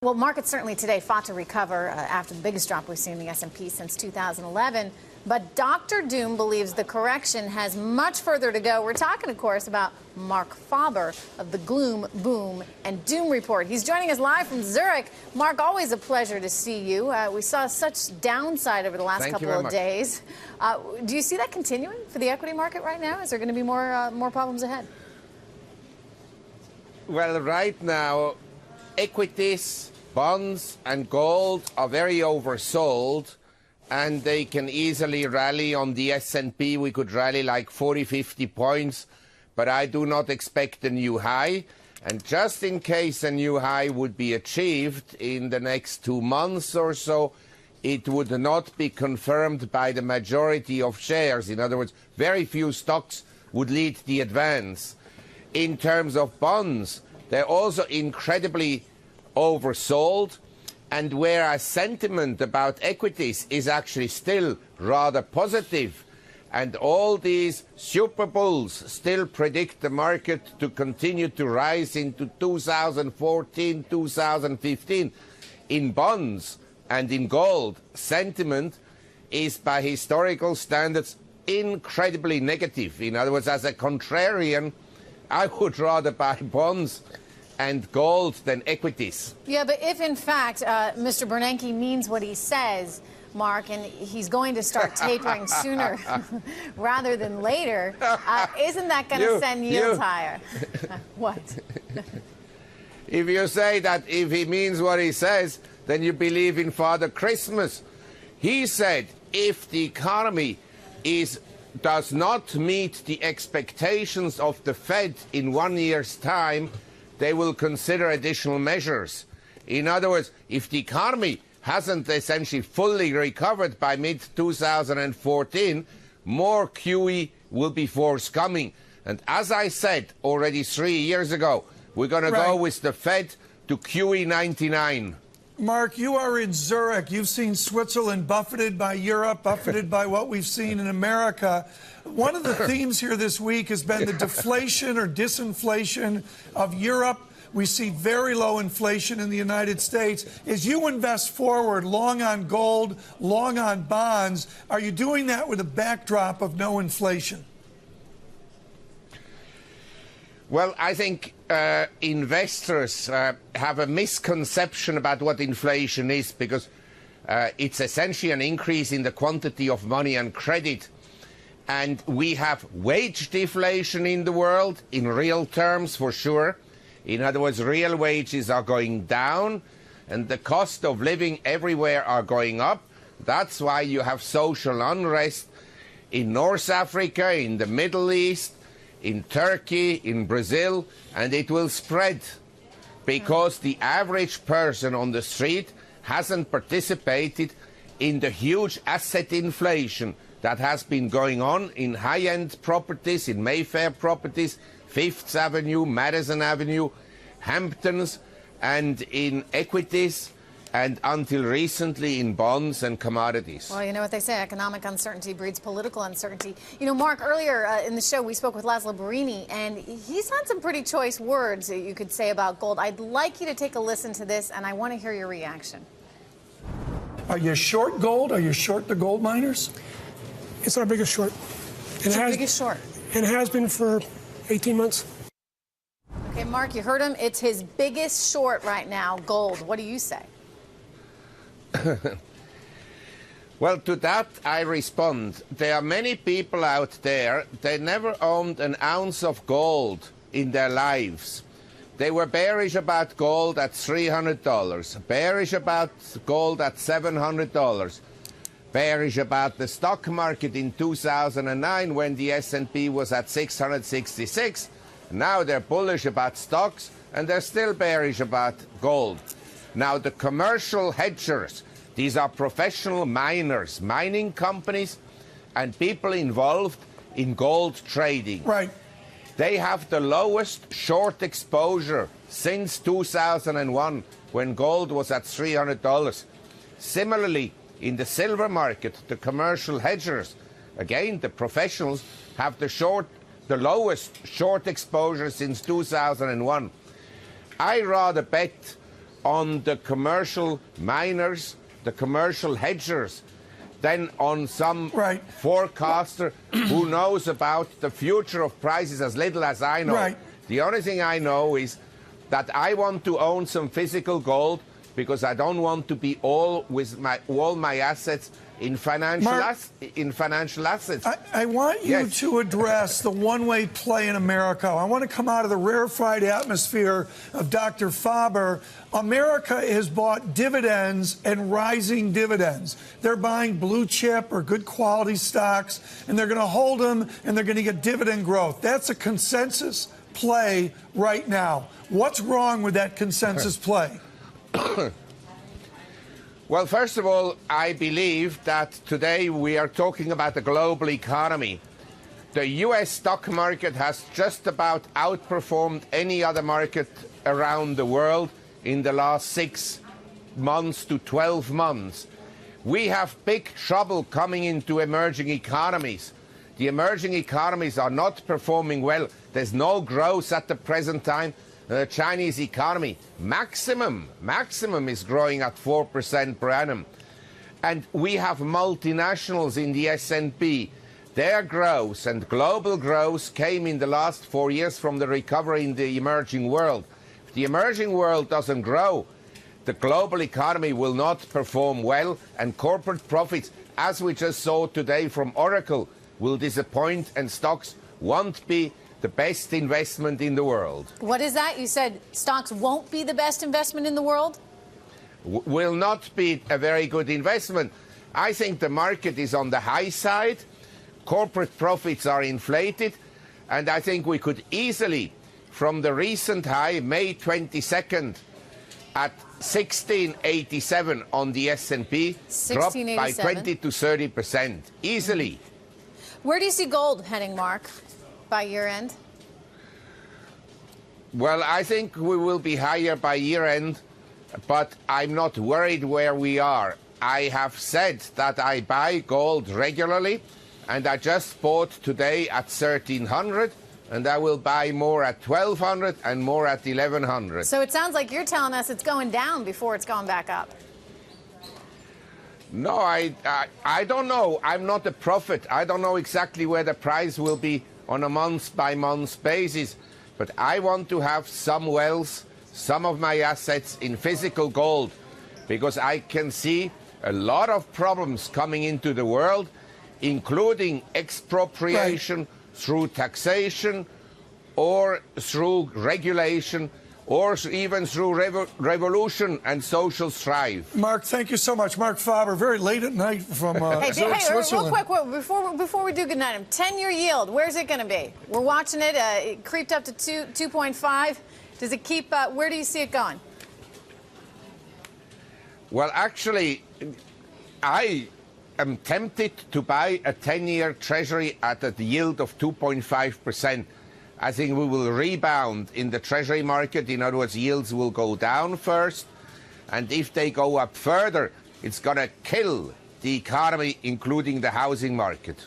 Well, markets certainly today fought to recover after the biggest drop we've seen in the S&P since 2011. But Dr. Doom believes the correction has much further to go. We're talking, of course, about Marc Faber of the Gloom, Boom, and Doom Report. He's joining us live from Zurich. Mark, always a pleasure to see you. We saw such downside over the last couple of days. Do you see that continuing for the equity market right now? Is there going to be more problems ahead? Well, right now, equities, bonds and gold are very oversold, and they can easily rally. On the S&P, we could rally like 40, 50 points, but I do not expect a new high. And just in case a new high would be achieved in the next 2 months or so, it would not be confirmed by the majority of shares. In other words, very few stocks would lead the advance. In terms of bonds, they're also incredibly oversold, and whereas sentiment about equities is actually still rather positive, and all these super bulls still predict the market to continue to rise into 2014, 2015, in bonds and in gold, sentiment is by historical standards incredibly negative. In other words, as a contrarian, I would rather buy bonds and gold than equities. Yeah, but if in fact Mr. Bernanke means what he says, Mark, and he's going to start tapering sooner rather than later, isn't that going to send yields higher? What? If you say that if he means what he says, then you believe in Father Christmas. He said if the economy does not meet the expectations of the Fed in 1 year's time, they will consider additional measures. In other words, if the economy hasn't essentially fully recovered by mid-2014, more QE will be forthcoming. And as I said already 3 years ago, we're going to go with the Fed to QE 99. Mark, you are in Zurich. You've seen Switzerland buffeted by Europe, buffeted by what we've seen in America. One of the themes here this week has been the deflation or disinflation of Europe. We see very low inflation in the United States. As you invest forward, long on gold, long on bonds, are you doing that with a backdrop of no inflation? Well, I think investors have a misconception about what inflation is, because it's essentially an increase in the quantity of money and credit. And we have wage deflation in the world, in real terms for sure. In other words, real wages are going down and the cost of living everywhere are going up. That's why you have social unrest in North Africa, in the Middle East, in Turkey, in Brazil, and it will spread because the average person on the street hasn't participated in the huge asset inflation that has been going on in high-end properties, in Mayfair properties, Fifth Avenue, Madison Avenue, Hamptons, and in equities, and until recently in bonds and commodities. Well, you know what they say, economic uncertainty breeds political uncertainty. You know, Mark, earlier in the show we spoke with Laszlo Barini, and he's had some pretty choice words that you could say about gold. I'd like you to take a listen to this, and I want to hear your reaction. Are you short gold? Are you short the gold miners? It's our biggest short. It's our biggest short. And it has been for 18 months. Okay, Mark, you heard him. It's his biggest short right now, gold. What do you say? Well, to that I respond. There are many people out there, they never owned an ounce of gold in their lives. They were bearish about gold at $300, bearish about gold at $700, bearish about the stock market in 2009 when the S&P was at 666. Now they're bullish about stocks and they're still bearish about gold. Now, the commercial hedgers, these are professional miners, mining companies, and people involved in gold trading. Right. They have the lowest short exposure since 2001, when gold was at $300. Similarly, in the silver market, the commercial hedgers, again, the professionals, have the lowest short exposure since 2001. I rather bet on the commercial miners, the commercial hedgers, than on some forecaster who knows about the future of prices as little as I know. Right. The only thing I know is that I want to own some physical gold because I don't want to be all my assets in financial assets. I want you to address the one-way play in America. I want to come out of the rarefied atmosphere of Dr. Faber. America has bought dividends and rising dividends. They're buying blue chip or good quality stocks, and they're going to hold them, and they're going to get dividend growth. That's a consensus play right now. What's wrong with that consensus play? Well, first of all, I believe that today we are talking about the global economy. The U.S. stock market has just about outperformed any other market around the world in the last 6 months to 12 months. We have big trouble coming into emerging economies. The emerging economies are not performing well. There's no growth at the present time. The Chinese economy, maximum is growing at 4% per annum. And we have multinationals in the S&P. Their growth and global growth came in the last 4 years from the recovery in the emerging world. If the emerging world doesn't grow, the global economy will not perform well, and corporate profits, as we just saw today from Oracle, will disappoint, and stocks won't be the best investment in the world. What is that? You said stocks won't be the best investment in the world? Will not be a very good investment. I think the market is on the high side. Corporate profits are inflated. And I think we could easily, from the recent high, May 22nd, at 1687 on the S&P, drop by 20 to 30%. Easily. Where do you see gold heading, Mark, by year end? Well, I think we will be higher by year end, but I'm not worried where we are. I have said that I buy gold regularly, and I just bought today at 1,300, and I will buy more at 1,200 and more at 1,100. So it sounds like you're telling us it's going down before it's going back up. No, I don't know. I'm not a prophet. I don't know exactly where the price will be on a month-by-month basis. But I want to have some wealth, some of my assets in physical gold, because I can see a lot of problems coming into the world, including expropriation through taxation or through regulation or even through revolution and social strife. Mark, thank you so much. Marc Faber, very late at night from Switzerland. Real quick, before we do good night, 10-year yield, where's it going to be? We're watching it. It creeped up to 2.5. Does it keep, where do you see it going? Well, actually, I am tempted to buy a 10-year Treasury at a yield of 2.5%. I think we will rebound in the Treasury market. In other words, yields will go down first. And if they go up further, it's going to kill the economy, including the housing market.